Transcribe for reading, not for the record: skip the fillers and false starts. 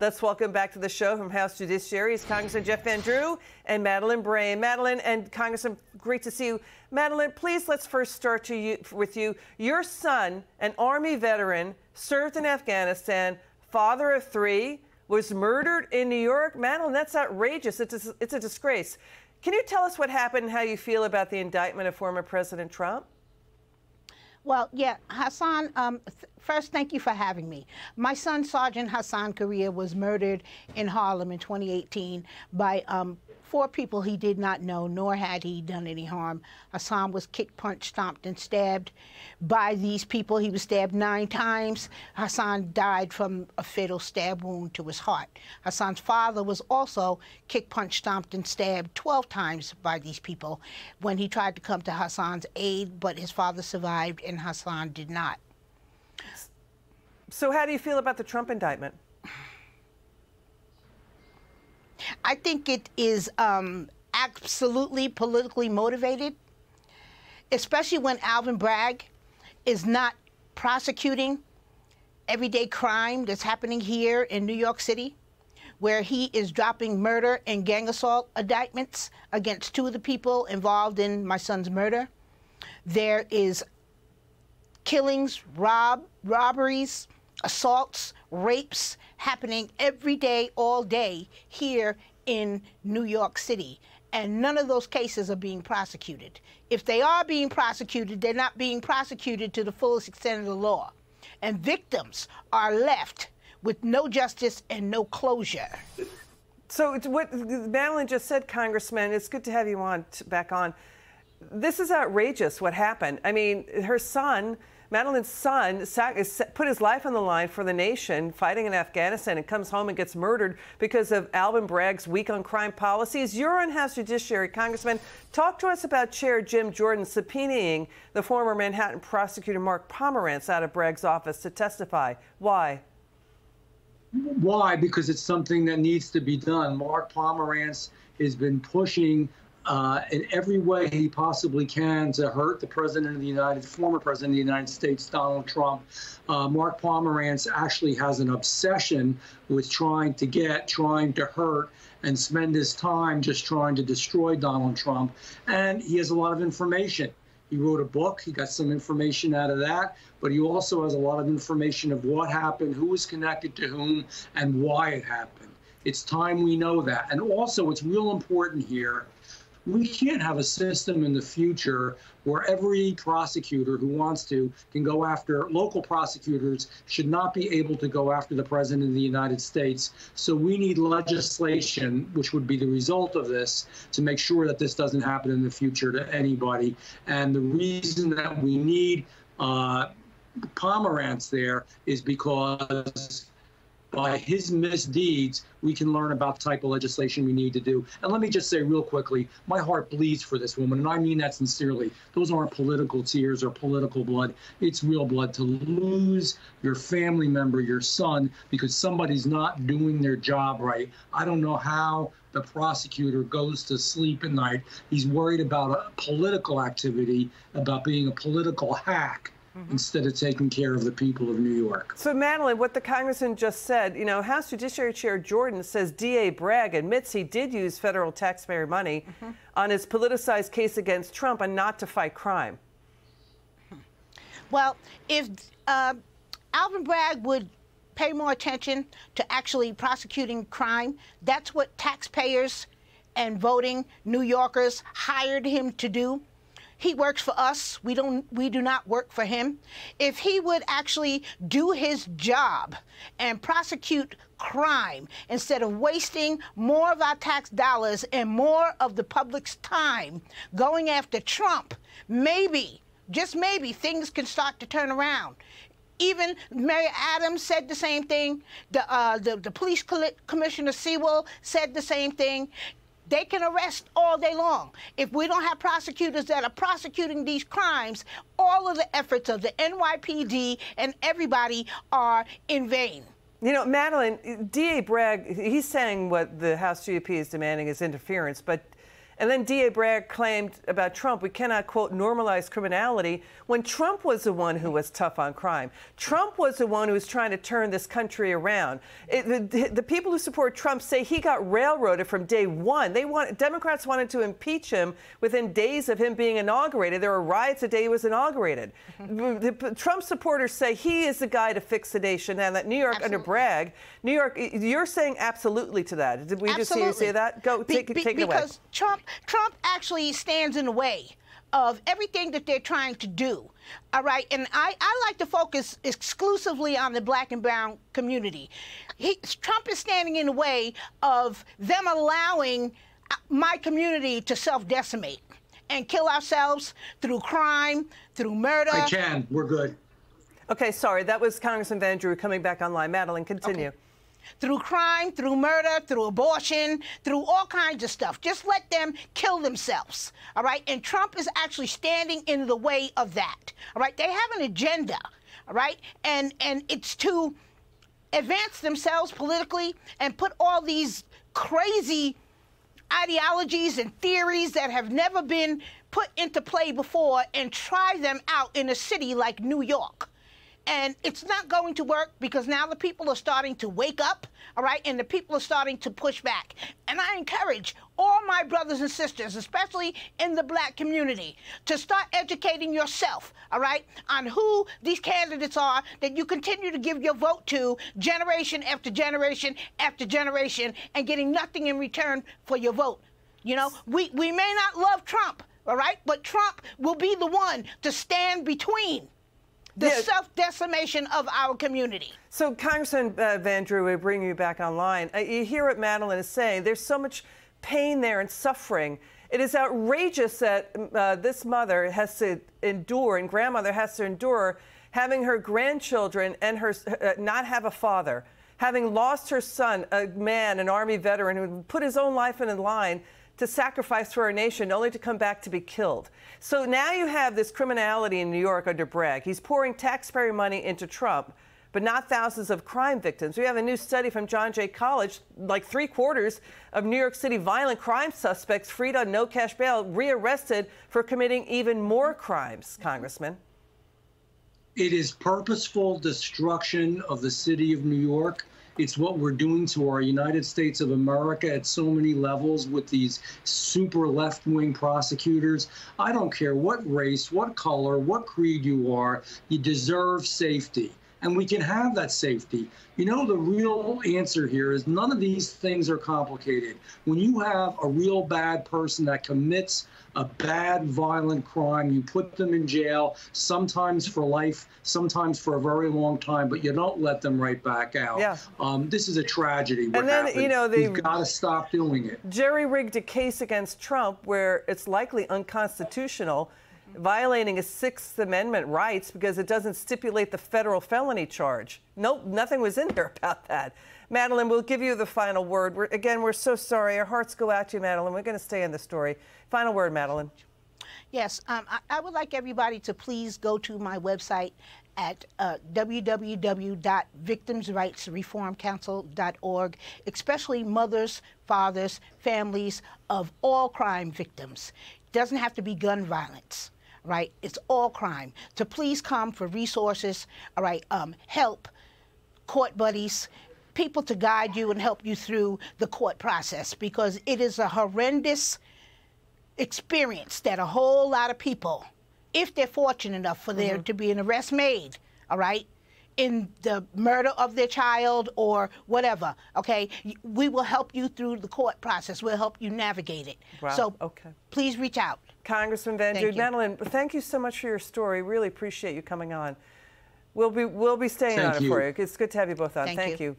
Let's welcome back to the show from House Judiciary's Congressman Jeff Van Drew and Madeline Brame. Madeline and Congressman, great to see you. Madeline, please, let's first start with you. Your son, an Army veteran, served in Afghanistan, father of three, was murdered in New York. Madeline, that's outrageous. It's a disgrace. Can you tell us what happened and how you feel about the indictment of former President Trump? Well, yeah, Hassan, first, thank you for having me. My son, Sergeant Hassan Correa, was murdered in Harlem in 2018 by 4 people he did not know, nor had he done any harm. Hassan was kicked, punched, stomped, and stabbed by these people. He was stabbed 9 times. Hassan died from a fatal stab wound to his heart. Hassan's father was also kicked, punched, stomped, and stabbed 12 times by these people when he tried to come to Hassan's aid, but his father survived and Hassan did not. So how do you feel about the Trump indictment? I think it is absolutely politically motivated, especially when Alvin Bragg is not prosecuting everyday crime that's happening here in New York City, where he is dropping murder and gang assault indictments against 2 of the people involved in my son's murder. There is killings, robberies, assaults, rapes happening every day, all day here in New York City. And none of those cases are being prosecuted. If they are being prosecuted, they're not being prosecuted to the fullest extent of the law. And victims are left with no justice and no closure. So it's what Madeline just said, Congressman, it's good to have you back on. This is outrageous what happened. I mean, her son, Madeline's son, put his life on the line for the nation fighting in Afghanistan and comes home and gets murdered because of Alvin Bragg's weak on crime policies. You're on House Judiciary, Congressman. Talk to us about Chair Jim Jordan subpoenaing the former Manhattan prosecutor Mark Pomerantz out of Bragg's office to testify. Why? Why? Because it's something that needs to be done. Mark Pomerantz has been pushing in every way he possibly can to hurt the former president of the United States, Donald Trump. Mark Pomerantz actually has an obsession with trying to hurt and spend his time just trying to destroy Donald Trump. And he has a lot of information. He wrote a book. He got some information out of that, but he also has a lot of information of what happened, who was connected to whom, and why it happened. It's time we know that. And also, it's real important here. We can't have a system in the future where every prosecutor who wants to can go after local prosecutors should not be able to go after the president of the United States. So we need legislation, which would be the result of this, to make sure that this doesn't happen in the future to anybody. And the reason that we need Pomerantz there is because by his misdeeds, we can learn about the type of legislation we need to do. And let me just say real quickly, my heart bleeds for this woman, and I mean that sincerely. Those aren't political tears or political blood. It's real blood to lose your family member, your son, because somebody's not doing their job right. I don't know how the prosecutor goes to sleep at night. He's worried about a political activity, about being a political hack, instead of taking care of the people of New York. So, Madeline, what the congressman just said, you know, House Judiciary Chair Jordan says DA Bragg admits he did use federal taxpayer money on his politicized case against Trump and not to fight crime. Well, if Alvin Bragg would pay more attention to actually prosecuting crime, that's what taxpayers and voting New Yorkers hired him to do. He works for us. We do not work for him. If he would actually do his job and prosecute crime instead of wasting more of our tax dollars and more of the public's time going after Trump, maybe, just maybe, things can start to turn around. Even Mayor Adams said the same thing. The police commissioner Sewell said the same thing. They can arrest all day long. If we don't have prosecutors that are prosecuting these crimes, all of the efforts of the NYPD and everybody are in vain. You know, Madeline, DA Bragg, he's saying what the House GOP is demanding is interference, but And then D.A. Bragg claimed about Trump, we cannot, quote, normalize criminality, when Trump was the one who was tough on crime. Trump was the one who was trying to turn this country around. The people who support Trump say he got railroaded from day one. Democrats wanted to impeach him within days of him being inaugurated. There were riots the day he was inaugurated. The Trump supporters say he is the guy to fix the nation, and that New York under Bragg, New York, you're saying absolutely to that. Did we just hear you say that? Go, take it away. Because Trump actually stands in the way of everything that they're trying to do. All right, and I like to focus exclusively on the black and brown community. Trump is standing in the way of them allowing my community to self-decimate and kill ourselves through crime, through murder. We're good. Okay, sorry, that was Congressman Van Drew coming back online. Madeline, continue. Okay. Through crime, through murder, through abortion, through all kinds of stuff. Just let them kill themselves, all right? And Trump is actually standing in the way of that, all right? They have an agenda, all right? And it's to advance themselves politically and put all these crazy ideologies and theories that have never been put into play before and try them out in a city like New York. And it's not going to work because now the people are starting to wake up, all right, and the people are starting to push back. And I encourage all my brothers and sisters, especially in the black community, to start educating yourself, all right, on who these candidates are that you continue to give your vote to generation after generation after generation and getting nothing in return for your vote. You know, we may not love Trump, all right, but Trump will be the one to stand between the self-decimation of our community. So, Congressman Van Drew, we bring you back online. You hear what Madeline is saying. There's so much pain there and suffering. It is outrageous that this mother has to endure, and grandmother has to endure, having her grandchildren and her not have a father, having lost her son, a man, an Army veteran who put his own life in line to sacrifice for our nation, only to come back to be killed. So now you have this criminality in New York under Bragg. He's pouring taxpayer money into Trump, but not thousands of crime victims. We have a new study from R-N.J College, like 3/4 of New York City violent crime suspects freed on no cash bail, rearrested for committing even more crimes, Congressman. It is purposeful destruction of the city of New York. It's what we're doing to our United States of America at so many levels with these super left-wing prosecutors. I don't care what race, what color, what creed you are, you deserve safety. And we can have that safety. You know, the real answer here is none of these things are complicated. When you have a real bad person that commits a bad, violent crime, you put them in jail, sometimes for life, sometimes for a very long time, but you don't let them right back out. Yeah. This is a tragedy. And then, you know, we've got to stop doing it. Jerry-rigged a case against Trump where it's likely unconstitutional, violating his Sixth Amendment rights because it doesn't stipulate the federal felony charge. Nope, nothing was in there about that. Madeline, we'll give you the final word. We're so sorry. Our hearts go out to you, Madeline. We're going to stay in the story. Final word, Madeline. Yes, I would like everybody to please go to my website at www.victimsrightsreformcouncil.org, especially mothers, fathers, families of all crime victims. It doesn't have to be gun violence, right? It's all crime. To please come for resources, all right, help, court buddies, people to guide you and help you through the court process, because it is a horrendous experience that a whole lot of people, if they're fortunate enough for there to be an arrest made, all right, in the murder of their child or whatever, okay, we will help you through the court process. We'll help you navigate it. Wow. So please reach out. Congressman Van Drew. Madeline, thank you so much for your story. Really appreciate you coming on. We'll be staying on it for you. It's good to have you both on. Thank you.